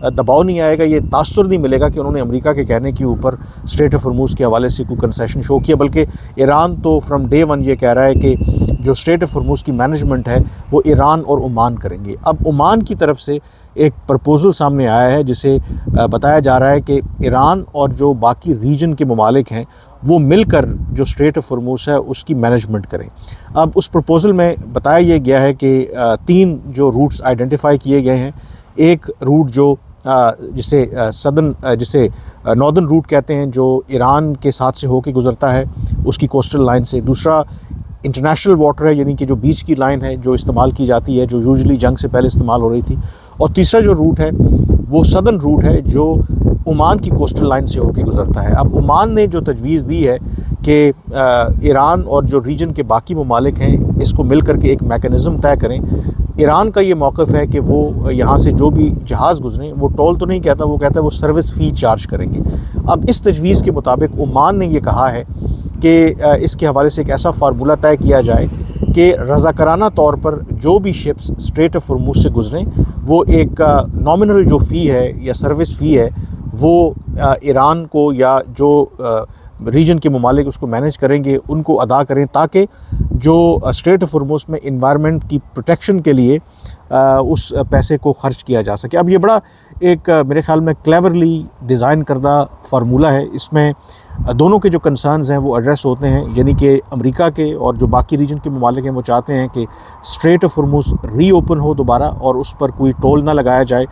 دباؤ نہیں آئے گا، یہ تاثر نہیں ملے گا کہ انہوں نے امریکہ کے کہنے کے اوپر اسٹریٹ آف ہرموز کے حوالے سے کوئی کنسیشن شو کیا، بلکہ ایران تو فرام ڈے ون یہ کہہ رہا ہے کہ جو اسٹریٹ آف ہرموز کی مینجمنٹ ہے وہ ایران اور عمان کریں گے۔ اب عمان کی طرف سے ایک پرپوزل سامنے آیا ہے جسے بتایا جا رہا ہے کہ ایران اور جو باقی ریجن کے ممالک ہیں وہ مل کر جو اسٹریٹ آف ہرموز ہے اس کی مینجمنٹ کریں۔ اب اس پرپوزل میں بتایا یہ گیا ہے کہ 3 جو روٹس آئیڈینٹیفائی کیے گئے ہیں، ایک روٹ جو جسے ناردرن روٹ کہتے ہیں جو ایران کے ساتھ سے ہو کے گزرتا ہے اس کی کوسٹل لائن سے، دوسرا انٹرنیشنل واٹر ہے یعنی کہ جو بیچ کی لائن ہے جو استعمال کی جاتی ہے، جو یوزلی جنگ سے پہلے استعمال ہو رہی تھی، اور تیسرا جو روٹ ہے وہ سدرن روٹ ہے جو عمان کی کوسٹل لائن سے ہو کے گزرتا ہے۔ اب عمان نے جو تجویز دی ہے کہ ایران اور جو ریجن کے باقی ممالک ہیں اس کو مل کر کے ایک میکانزم طے کریں۔ ایران کا یہ موقف ہے کہ وہ یہاں سے جو بھی جہاز گزریں وہ ٹول تو نہیں کہتا، وہ کہتا ہے وہ سروس فی چارج کریں گے۔ اب اس تجویز کے مطابق عمان نے یہ کہا ہے کہ اس کے حوالے سے ایک ایسا فارمولہ طے کیا جائے کہ رضاکارانہ طور پر جو بھی شپس اسٹریٹ آف ہرموز سے گزریں وہ ایک نامنل جو فی ہے یا سروس فی ہے وہ ایران کو یا جو ریجن کے ممالک اس کو مینیج کریں گے ان کو ادا کریں، تاکہ جو اسٹریٹ آف ہرموز میں انوائرمنٹ کی پروٹیکشن کے لیے اس پیسے کو خرچ کیا جا سکے۔ اب یہ بڑا ایک میرے خیال میں کلیورلی ڈیزائن کردہ فارمولہ ہے، اس میں دونوں کے جو کنسرنز ہیں وہ ایڈریس ہوتے ہیں، یعنی کہ امریکہ کے اور جو باقی ریجن کے ممالک ہیں وہ چاہتے ہیں کہ اسٹریٹ آف ہرموز ری اوپن ہو دوبارہ اور اس پر کوئی ٹول نہ لگایا جائے۔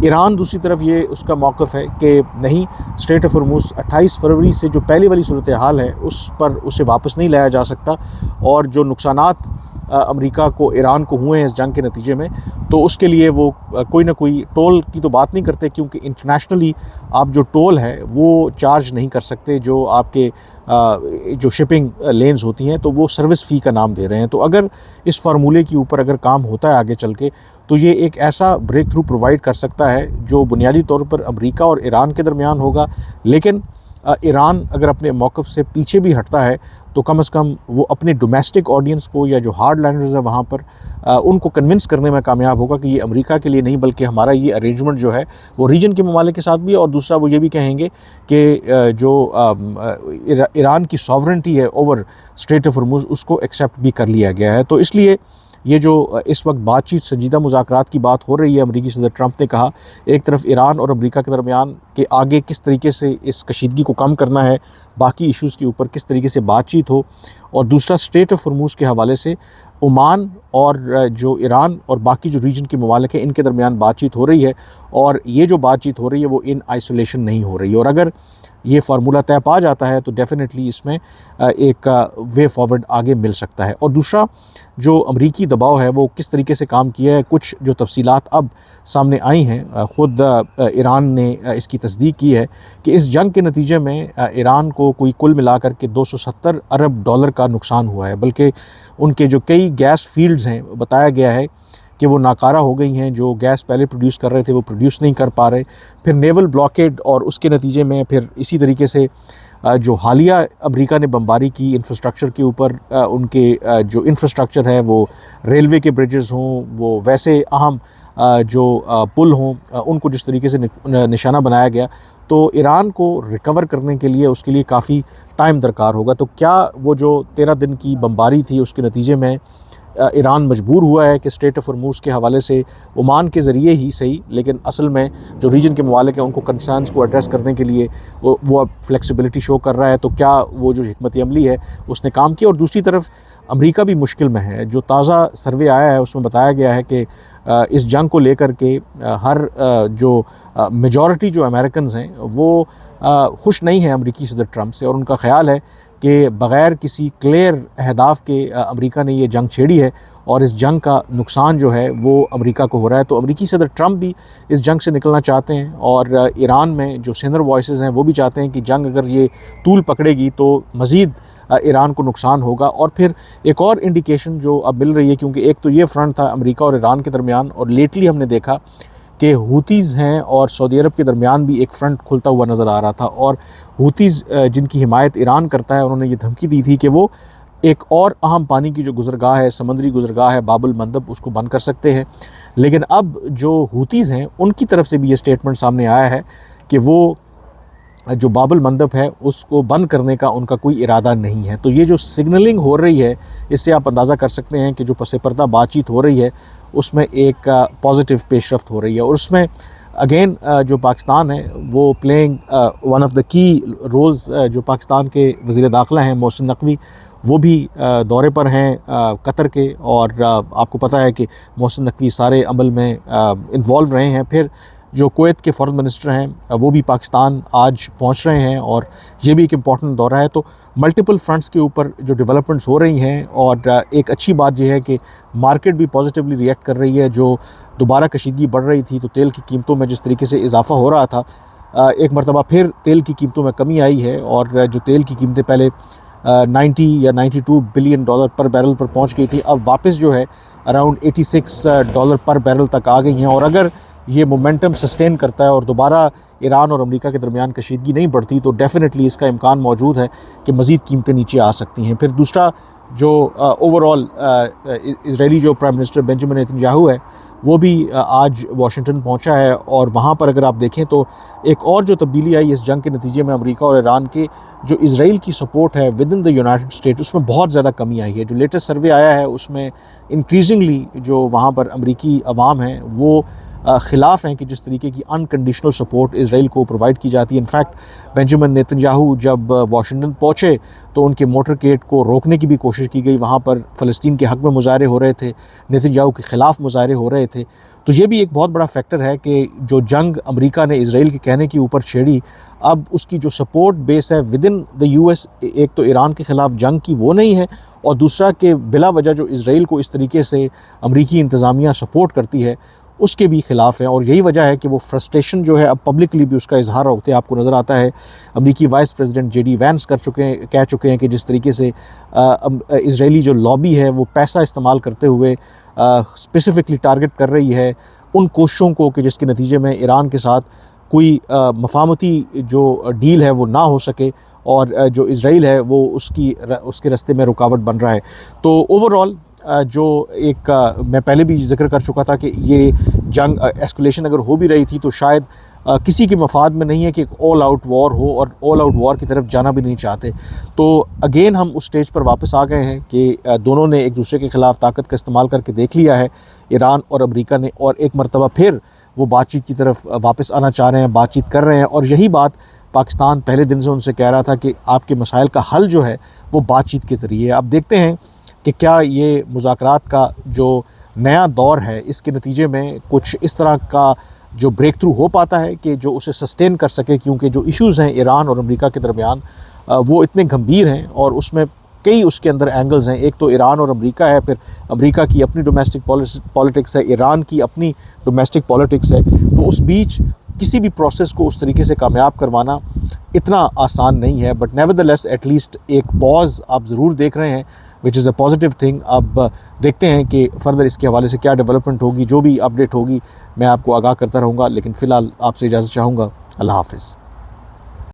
ایران دوسری طرف یہ اس کا موقف ہے کہ نہیں، اسٹریٹ آف ہرموز 28 فروری سے جو پہلے والی صورتحال ہے اس پر اسے واپس نہیں لایا جا سکتا، اور جو نقصانات امریکہ کو ایران کو ہوئے ہیں اس جنگ کے نتیجے میں، تو اس کے لیے وہ کوئی نہ کوئی ٹول کی تو بات نہیں کرتے، کیونکہ انٹرنیشنلی آپ جو ٹول ہے وہ چارج نہیں کر سکتے، جو آپ کے جو شپنگ لینز ہوتی ہیں تو وہ سروس فی کا نام دے رہے ہیں۔ تو اگر اس فارمولے کے اوپر اگر کام ہوتا ہے آگے چل کے تو یہ ایک ایسا بریک تھرو پرووائڈ کر سکتا ہے جو بنیادی طور پر امریکہ اور ایران کے درمیان ہوگا، لیکن ایران اگر اپنے موقف سے پیچھے بھی ہٹتا ہے تو کم از کم وہ اپنے ڈومیسٹک آڈینس کو یا جو ہارڈ لینڈرز ہیں وہاں پر ان کو کنونس کرنے میں کامیاب ہوگا کہ یہ امریکہ کے لیے نہیں بلکہ ہمارا یہ ارینجمنٹ جو ہے وہ ریجن کے ممالک کے ساتھ بھی ہے، اور دوسرا وہ یہ بھی کہیں گے کہ جو ایران کی ساورنٹی ہے اوور اسٹریٹ آف ہرموز اس کو ایکسیپٹ بھی کر لیا گیا ہے۔ تو اس لیے یہ جو اس وقت بات چیت سنجیدہ مذاکرات کی بات ہو رہی ہے، امریکی صدر ٹرمپ نے کہا ایک طرف ایران اور امریکہ کے درمیان کہ آگے کس طریقے سے اس کشیدگی کو کم کرنا ہے، باقی ایشوز کے اوپر کس طریقے سے بات چیت ہو، اور دوسرا اسٹریٹ آف ہرموز کے حوالے سے عمان اور جو ایران اور باقی جو ریجن کے ممالک ہیں ان کے درمیان بات چیت ہو رہی ہے، اور یہ جو بات چیت ہو رہی ہے وہ ان آئسولیشن نہیں ہو رہی، اور اگر یہ فارمولہ طے پا جاتا ہے تو ڈیفینیٹلی اس میں ایک وے فارورڈ آگے مل سکتا ہے۔ اور دوسرا جو امریکی دباؤ ہے وہ کس طریقے سے کام کیا ہے، کچھ جو تفصیلات اب سامنے آئی ہیں، خود ایران نے اس کی تصدیق کی ہے کہ اس جنگ کے نتیجے میں ایران کو کوئی کل ملا کر کے $270 ارب کا نقصان ہوا ہے، بلکہ ان کے جو کئی گیس فیلڈز ہیں بتایا گیا ہے کہ وہ ناکارہ ہو گئی ہیں، جو گیس پہلے پروڈیوس کر رہے تھے وہ پروڈیوس نہیں کر پا رہے، پھر نیول بلاکیڈ، اور اس کے نتیجے میں پھر اسی طریقے سے جو حالیہ امریکہ نے بمباری کی انفراسٹرکچر کے اوپر، ان کے جو انفراسٹرکچر ہے وہ ریلوے کے بریجز ہوں، وہ ویسے اہم جو پل ہوں، ان کو جس طریقے سے نشانہ بنایا گیا، تو ایران کو ریکور کرنے کے لیے اس کے لیے کافی ٹائم درکار ہوگا۔ تو کیا وہ جو 13 دن کی بمباری تھی اس کے نتیجے میں ایران مجبور ہوا ہے کہ اسٹریٹ آف ہرموز کے حوالے سے عمان کے ذریعے ہی صحیح، لیکن اصل میں جو ریجن کے ممالک ہیں ان کو کنسرنز کو ایڈریس کرنے کے لیے وہ اب فلیکسیبلٹی شو کر رہا ہے، تو کیا وہ جو حکمت عملی ہے اس نے کام کیا؟ اور دوسری طرف امریکہ بھی مشکل میں ہے۔ جو تازہ سروے آیا ہے اس میں بتایا گیا ہے کہ اس جنگ کو لے کر کے ہر جو میجورٹی جو امریکنز ہیں وہ خوش نہیں ہیں امریکی صدر ٹرمپ سے، اور ان کا خیال ہے کہ بغیر کسی کلیئر اہداف کے امریکہ نے یہ جنگ چھیڑی ہے، اور اس جنگ کا نقصان جو ہے وہ امریکہ کو ہو رہا ہے۔ تو امریکی صدر ٹرمپ بھی اس جنگ سے نکلنا چاہتے ہیں، اور ایران میں جو سینر وائسز ہیں وہ بھی چاہتے ہیں کہ جنگ اگر یہ طول پکڑے گی تو مزید ایران کو نقصان ہوگا۔ اور پھر ایک اور انڈیکیشن جو اب مل رہی ہے، کیونکہ ایک تو یہ فرنٹ تھا امریکہ اور ایران کے درمیان، اور لیٹلی ہم نے دیکھا کہ ہوتیز ہیں اور سعودی عرب کے درمیان بھی ایک فرنٹ کھلتا ہوا نظر آ رہا تھا، اور ہوتیز جن کی حمایت ایران کرتا ہے انہوں نے یہ دھمکی دی تھی کہ وہ ایک اور اہم پانی کی جو گزرگاہ ہے، سمندری گزرگاہ ہے باب المندب، اس کو بند کر سکتے ہیں۔ لیکن اب جو ہوتیز ہیں ان کی طرف سے بھی یہ سٹیٹمنٹ سامنے آیا ہے کہ وہ جو باب المندب ہے اس کو بند کرنے کا ان کا کوئی ارادہ نہیں ہے. تو یہ جو سگنلنگ ہو رہی ہے اس سے آپ اندازہ کر سکتے ہیں کہ جو پس پردہ بات چیت ہو رہی ہے اس میں ایک پازیٹیو پیش رفت ہو رہی ہے. اور اس میں اگین جو پاکستان ہے وہ پلینگ ون آف دا کی رولز. جو پاکستان کے وزیر داخلہ ہیں محسن نقوی وہ بھی دورے پر ہیں قطر کے, اور آپ کو پتہ ہے کہ محسن نقوی سارے عمل میں انوالو رہے ہیں. پھر جو کویت کے فارن منسٹر ہیں وہ بھی پاکستان آج پہنچ رہے ہیں اور یہ بھی ایک امپورٹنٹ دورہ ہے. تو ملٹیپل فرنٹس کے اوپر جو ڈیولپمنٹس ہو رہی ہیں, اور ایک اچھی بات یہ ہے کہ مارکیٹ بھی پازیٹیولی ریئیکٹ کر رہی ہے. جو دوبارہ کشیدگی بڑھ رہی تھی تو تیل کی قیمتوں میں جس طریقے سے اضافہ ہو رہا تھا, ایک مرتبہ پھر تیل کی قیمتوں میں کمی آئی ہے, اور جو تیل کی قیمتیں پہلے 90 یا 92 بلین ڈالر پر بیرل پر پہنچ گئی تھی, اب واپس جو ہے اراؤنڈ 86 ڈالر پر بیرل تک آ گئی ہیں. اور اگر یہ مومنٹم سسٹین کرتا ہے اور دوبارہ ایران اور امریکہ کے درمیان کشیدگی نہیں بڑھتی تو ڈیفینیٹلی اس کا امکان موجود ہے کہ مزید قیمتیں نیچے آ سکتی ہیں. پھر دوسرا جو اوورال اسرائیلی جو prime minister Benjamin Nitin Yahoo ہے وہ بھی آج واشنگٹن پہنچا ہے, اور وہاں پر اگر آپ دیکھیں تو ایک اور جو تبدیلی آئی اس جنگ کے نتیجے میں امریکہ اور ایران کے جو اسرائیل کی سپورٹ ہے with in the United State اس میں بہت زیادہ کمی آئی ہے. جو لیٹسٹ سروے آیا ہے اس میں انکریزنگلی جو وہاں پر امریکی عوام ہیں وہ خلاف ہیں کہ جس طریقے کی انکنڈیشنل سپورٹ اسرائیل کو پرووائڈ کی جاتی ہے. انفیکٹ بنجامن نیتن یاہو جب واشنگٹن پہنچے تو ان کے موٹرکیڈ کو روکنے کی بھی کوشش کی گئی. وہاں پر فلسطین کے حق میں مظاہرے ہو رہے تھے, نیتن یاہو کے خلاف مظاہرے ہو رہے تھے. تو یہ بھی ایک بہت بڑا فیکٹر ہے کہ جو جنگ امریکہ نے اسرائیل کے کہنے کے اوپر چھیڑی, اب اس کی جو سپورٹ بیس ہے with in the U S, ایک تو ایران کے خلاف جنگ کی وہ نہیں ہے, اور دوسرا کہ بلا وجہ جو اسرائیل کو اس طریقے سے امریکی انتظامیہ سپورٹ کرتی ہے اس کے بھی خلاف ہے. اور یہی وجہ ہے کہ وہ فرسٹریشن جو ہے اب پبلکلی بھی اس کا اظہار ہوتے آپ کو نظر آتا ہے. امریکی vice president J D Vance کہہ چکے ہیں کہ جس طریقے سے اسرائیلی جو لابی ہے وہ پیسہ استعمال کرتے ہوئے اسپیسیفکلی ٹارگٹ کر رہی ہے ان کوششوں کو کہ جس کے نتیجے میں ایران کے ساتھ کوئی مفاہمتی جو ڈیل ہے وہ نہ ہو سکے, اور جو اسرائیل ہے وہ اس کے راستے میں رکاوٹ بن رہا ہے. تو اوورال جو ایک میں پہلے بھی ذکر کر چکا تھا کہ یہ جنگ ایسکولیشن اگر ہو بھی رہی تھی تو شاید کسی کے مفاد میں نہیں ہے کہ ایک آل آؤٹ وار ہو, اور آل آؤٹ وار کی طرف جانا بھی نہیں چاہتے. تو اگین ہم اس سٹیج پر واپس آ گئے ہیں کہ دونوں نے ایک دوسرے کے خلاف طاقت کا استعمال کر کے دیکھ لیا ہے ایران اور امریکہ نے, اور ایک مرتبہ پھر وہ بات چیت کی طرف واپس آنا چاہ رہے ہیں, بات چیت کر رہے ہیں. اور یہی بات پاکستان پہلے دن سے ان سے کہہ رہا تھا کہ آپ کے مسائل کا حل جو ہے وہ بات چیت کے ذریعے ہے. اب دیکھتے ہیں کہ کیا یہ مذاکرات کا جو نیا دور ہے اس کے نتیجے میں کچھ اس طرح کا جو بریک تھرو ہو پاتا ہے کہ جو اسے سسٹین کر سکے, کیونکہ جو ایشوز ہیں ایران اور امریکہ کے درمیان وہ اتنے گمبھیر ہیں اور اس میں کئی اس کے اندر اینگلز ہیں. ایک تو ایران اور امریکہ ہے, پھر امریکہ کی اپنی ڈومیسٹک پالیٹکس ہے, ایران کی اپنی ڈومیسٹک پالیٹکس ہے. تو اس بیچ کسی بھی پروسیس کو اس طریقے سے کامیاب کروانا اتنا آسان نہیں ہے. But nevertheless at least ایک پاز آپ ضرور دیکھ رہے ہیں وچ از اے پازیٹیو تھنگ. اب دیکھتے ہیں کہ فردر اس کے حوالے سے کیا ڈیولپمنٹ ہوگی, جو بھی اپڈیٹ ہوگی میں آپ کو آگاہ کرتا رہوں گا. لیکن فی الحال آپ سے اجازت چاہوں گا. اللہ حافظ.